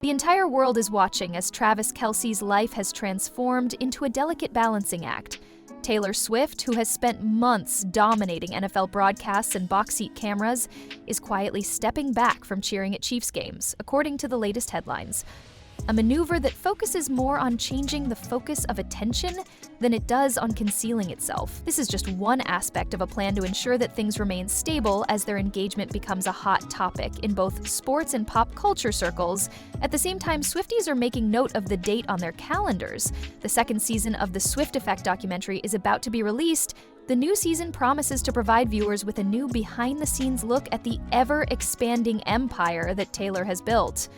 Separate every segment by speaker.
Speaker 1: The entire world is watching as Travis Kelce's life has transformed into a delicate balancing act. Taylor Swift, who has spent months dominating NFL broadcasts and box seat cameras, is quietly stepping back from cheering at Chiefs games, according to the latest headlines. A maneuver that focuses more on changing the focus of attention than it does on concealing itself. This is just one aspect of a plan to ensure that things remain stable as their engagement becomes a hot topic in both sports and pop culture circles. At the same time, Swifties are making note of the date on their calendars. The second season of the Swift Effect documentary is about to be released. The new season promises to provide viewers with a new behind-the-scenes look at the ever-expanding empire that Taylor has built.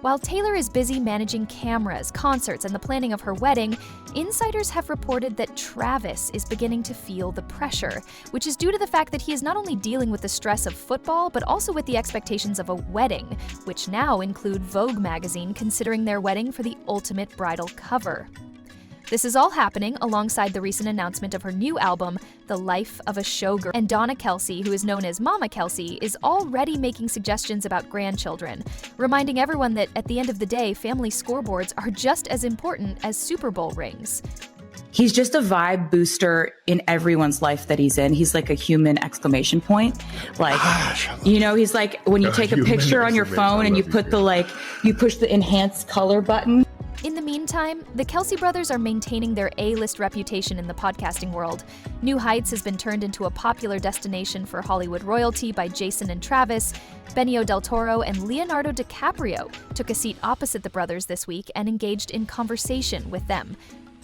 Speaker 1: While Taylor is busy managing cameras, concerts, and the planning of her wedding, insiders have reported that Travis is beginning to feel the pressure, which is due to the fact that he is not only dealing with the stress of football, but also with the expectations of a wedding, which now include Vogue magazine considering their wedding for the ultimate bridal cover. This is all happening alongside the recent announcement of her new album, The Life of a Showgirl. And Donna Kelce, who is known as Mama Kelce, is already making suggestions about grandchildren, reminding everyone that at the end of the day, family scoreboards are just as important as Super Bowl rings.
Speaker 2: He's just a vibe booster in everyone's life that he's in. He's like a human exclamation point. Like, he's like when you take a picture on your phone and you put you push the enhance color button.
Speaker 1: In the meantime, the Kelce brothers are maintaining their A-list reputation in the podcasting world. New Heights has been turned into a popular destination for Hollywood royalty by Jason and Travis. Benicio del Toro and Leonardo DiCaprio took a seat opposite the brothers this week and engaged in conversation with them.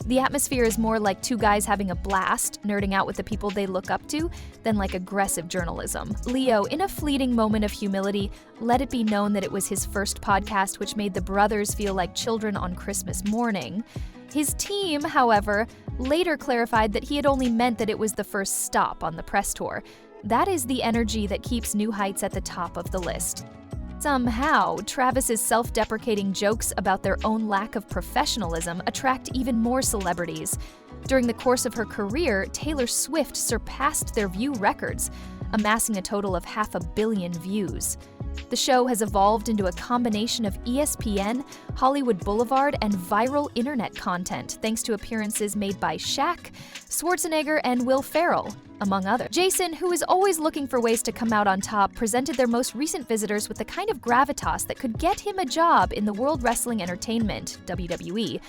Speaker 1: The atmosphere is more like two guys having a blast, nerding out with the people they look up to, than like aggressive journalism. Leo, in a fleeting moment of humility, let it be known that it was his first podcast, which made the brothers feel like children on Christmas morning. His team, however, later clarified that he had only meant that it was the first stop on the press tour. That is the energy that keeps New Heights at the top of the list. Somehow, Travis's self-deprecating jokes about their own lack of professionalism attract even more celebrities. During the course of her career, Taylor Swift surpassed their view records, amassing a total of 500 million views. The show has evolved into a combination of ESPN, Hollywood Boulevard, and viral internet content, thanks to appearances made by Shaq, Schwarzenegger, and Will Ferrell, among others. Jason, who is always looking for ways to come out on top, presented their most recent visitors with the kind of gravitas that could get him a job in the World Wrestling Entertainment, WWE.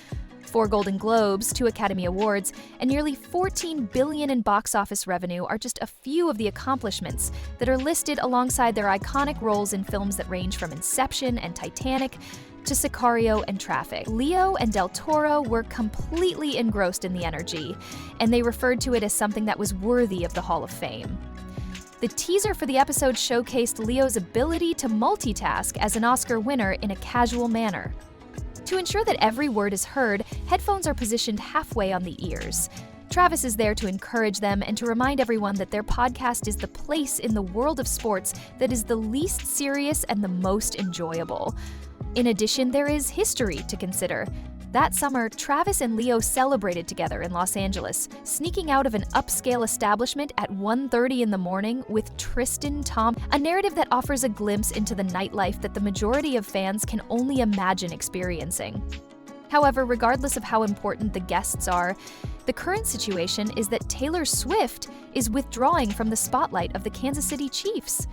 Speaker 1: 4 Golden Globes, 2 Academy Awards, and nearly $14 billion in box office revenue are just a few of the accomplishments that are listed alongside their iconic roles in films that range from Inception and Titanic to Sicario and Traffic. Leo and Del Toro were completely engrossed in the energy, and they referred to it as something that was worthy of the Hall of Fame. The teaser for the episode showcased Leo's ability to multitask as an Oscar winner in a casual manner. To ensure that every word is heard, headphones are positioned halfway on the ears. Travis is there to encourage them and to remind everyone that their podcast is the place in the world of sports that is the least serious and the most enjoyable. In addition, there is history to consider. That summer, Travis and Leo celebrated together in Los Angeles, sneaking out of an upscale establishment at 1:30 in the morning with Tristan Tom, a narrative that offers a glimpse into the nightlife that the majority of fans can only imagine experiencing. However, regardless of how important the guests are, the current situation is that Taylor Swift is withdrawing from the spotlight of the Kansas City Chiefs.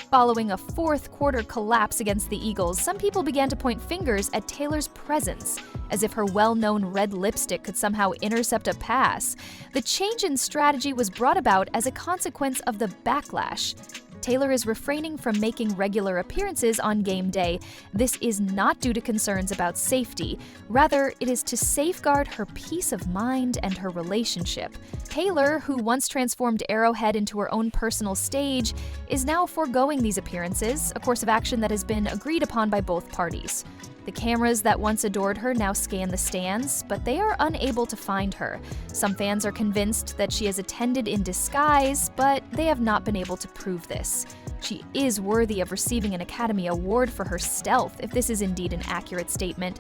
Speaker 1: Following a fourth-quarter collapse against the Eagles, some people began to point fingers at Taylor's presence, as if her well-known red lipstick could somehow intercept a pass. The change in strategy was brought about as a consequence of the backlash. Taylor is refraining from making regular appearances on game day. This is not due to concerns about safety. Rather, it is to safeguard her peace of mind and her relationship. Taylor, who once transformed Arrowhead into her own personal stage, is now foregoing these appearances, a course of action that has been agreed upon by both parties. The cameras that once adored her now scan the stands, but they are unable to find her. Some fans are convinced that she has attended in disguise, but they have not been able to prove this. She is worthy of receiving an Academy Award for her stealth, if this is indeed an accurate statement.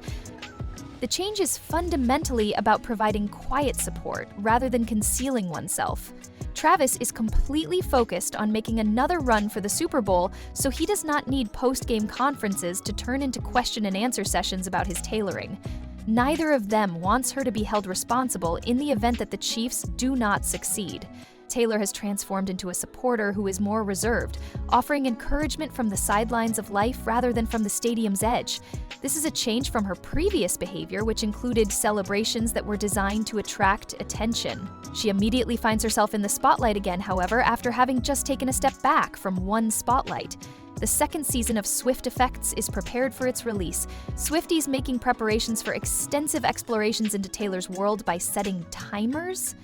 Speaker 1: The change is fundamentally about providing quiet support rather than concealing oneself. Travis is completely focused on making another run for the Super Bowl, so he does not need post-game conferences to turn into question and answer sessions about his tailoring. Neither of them wants her to be held responsible in the event that the Chiefs do not succeed. Taylor has transformed into a supporter who is more reserved, offering encouragement from the sidelines of life rather than from the stadium's edge. This is a change from her previous behavior, which included celebrations that were designed to attract attention. She immediately finds herself in the spotlight again, however, after having just taken a step back from one spotlight. The second season of Swift Effects is prepared for its release. Swifties making preparations for extensive explorations into Taylor's world by setting timers.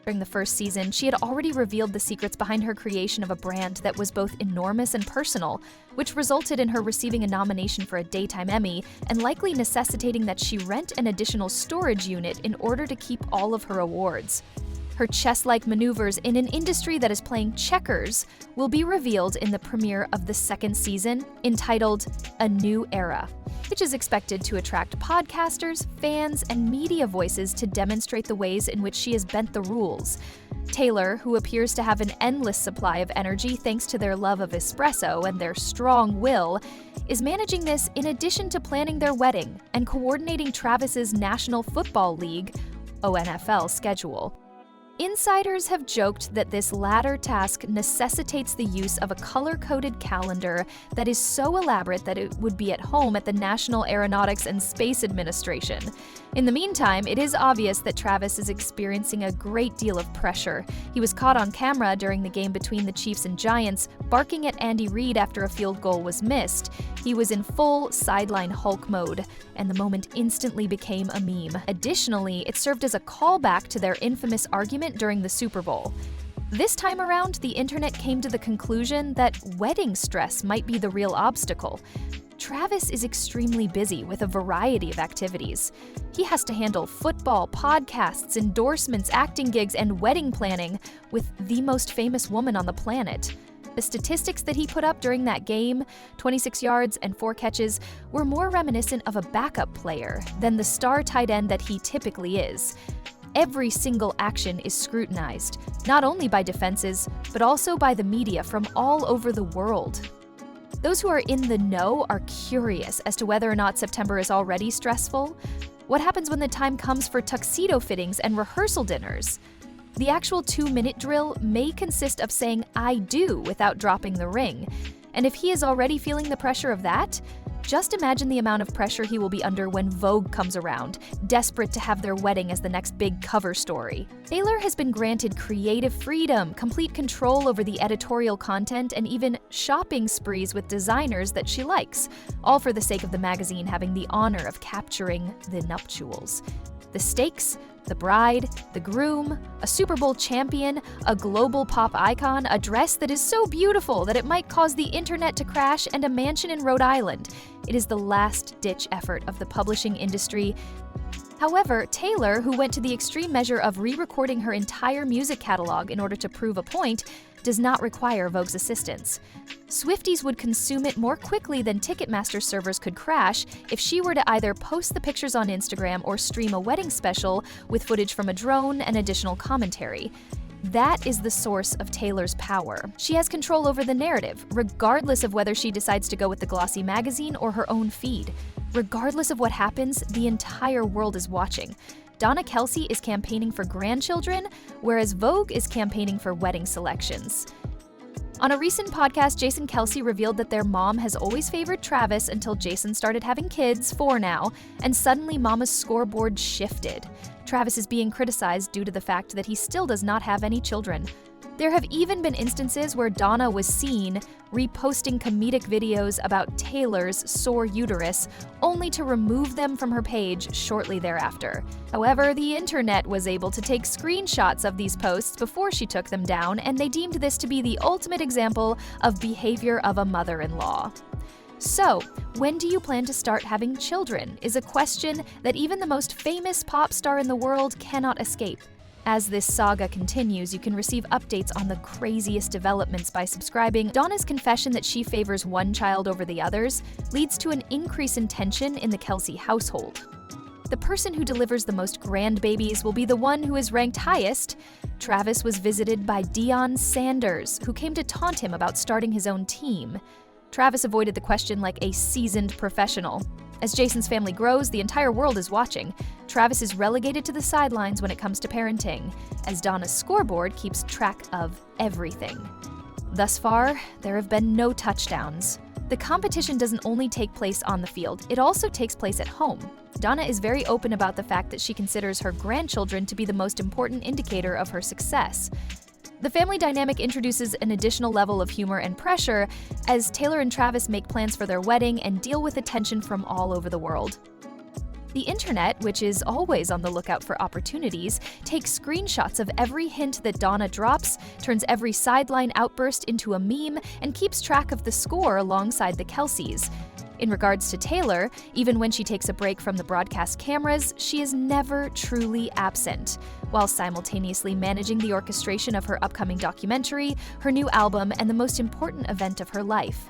Speaker 1: During the first season, she had already revealed the secrets behind her creation of a brand that was both enormous and personal, which resulted in her receiving a nomination for a Daytime Emmy and likely necessitating that she rent an additional storage unit in order to keep all of her awards. Her chess-like maneuvers in an industry that is playing checkers will be revealed in the premiere of the second season, entitled A New Era, which is expected to attract podcasters, fans, and media voices to demonstrate the ways in which she has bent the rules. Taylor, who appears to have an endless supply of energy thanks to their love of espresso and their strong will, is managing this in addition to planning their wedding and coordinating Travis's National Football League, (ONFL) schedule. Insiders have joked that this latter task necessitates the use of a color-coded calendar that is so elaborate that it would be at home at the National Aeronautics and Space Administration. In the meantime, it is obvious that Travis is experiencing a great deal of pressure. He was caught on camera during the game between the Chiefs and Giants, barking at Andy Reid after a field goal was missed. He was in full sideline Hulk mode, and the moment instantly became a meme. Additionally, it served as a callback to their infamous argument during the Super Bowl. This time around, the internet came to the conclusion that wedding stress might be the real obstacle. Travis is extremely busy with a variety of activities. He has to handle football, podcasts, endorsements, acting gigs, and wedding planning with the most famous woman on the planet. The statistics that he put up during that game, 26 yards and 4 catches, were more reminiscent of a backup player than the star tight end that he typically is. Every single action is scrutinized, not only by defenses, but also by the media from all over the world. Those who are in the know are curious as to whether or not September is already stressful. What happens when the time comes for tuxedo fittings and rehearsal dinners? The actual 2-minute drill may consist of saying "I do" without dropping the ring. And if he is already feeling the pressure of that, just imagine the amount of pressure he will be under when Vogue comes around, desperate to have their wedding as the next big cover story. Taylor has been granted creative freedom, complete control over the editorial content, and even shopping sprees with designers that she likes, all for the sake of the magazine having the honor of capturing the nuptials. The stakes, the bride, the groom, a Super Bowl champion, a global pop icon, a dress that is so beautiful that it might cause the internet to crash, and a mansion in Rhode Island. It is the last-ditch effort of the publishing industry. However, Taylor, who went to the extreme measure of re-recording her entire music catalog in order to prove a point, does not require Vogue's assistance. Swifties would consume it more quickly than Ticketmaster servers could crash if she were to either post the pictures on Instagram or stream a wedding special with footage from a drone and additional commentary. That is the source of Taylor's power. She has control over the narrative, regardless of whether she decides to go with the glossy magazine or her own feed. Regardless of what happens, the entire world is watching. Donna Kelce is campaigning for grandchildren, whereas Vogue is campaigning for wedding selections. On a recent podcast, Jason Kelce revealed that their mom has always favored Travis until Jason started having kids, 4 now, and suddenly Mama's scoreboard shifted. Travis is being criticized due to the fact that he still does not have any children. There have even been instances where Donna was seen reposting comedic videos about Taylor's sore uterus, only to remove them from her page shortly thereafter. However, the internet was able to take screenshots of these posts before she took them down, and they deemed this to be the ultimate example of behavior of a mother-in-law. So, when do you plan to start having children? Is a question that even the most famous pop star in the world cannot escape. As this saga continues, you can receive updates on the craziest developments by subscribing. Donna's confession that she favors one child over the others leads to an increase in tension in the Kelce household. The person who delivers the most grandbabies will be the one who is ranked highest. Travis was visited by Deion Sanders, who came to taunt him about starting his own team. Travis avoided the question like a seasoned professional. As Jason's family grows, the entire world is watching. Travis is relegated to the sidelines when it comes to parenting, as Donna's scoreboard keeps track of everything. Thus far, there have been no touchdowns. The competition doesn't only take place on the field, it also takes place at home. Donna is very open about the fact that she considers her grandchildren to be the most important indicator of her success. The family dynamic introduces an additional level of humor and pressure as Taylor and Travis make plans for their wedding and deal with attention from all over the world. The internet, which is always on the lookout for opportunities, takes screenshots of every hint that Donna drops, turns every sideline outburst into a meme, and keeps track of the score alongside the Kelces. In regards to Taylor, even when she takes a break from the broadcast cameras, she is never truly absent, while simultaneously managing the orchestration of her upcoming documentary, her new album, and the most important event of her life.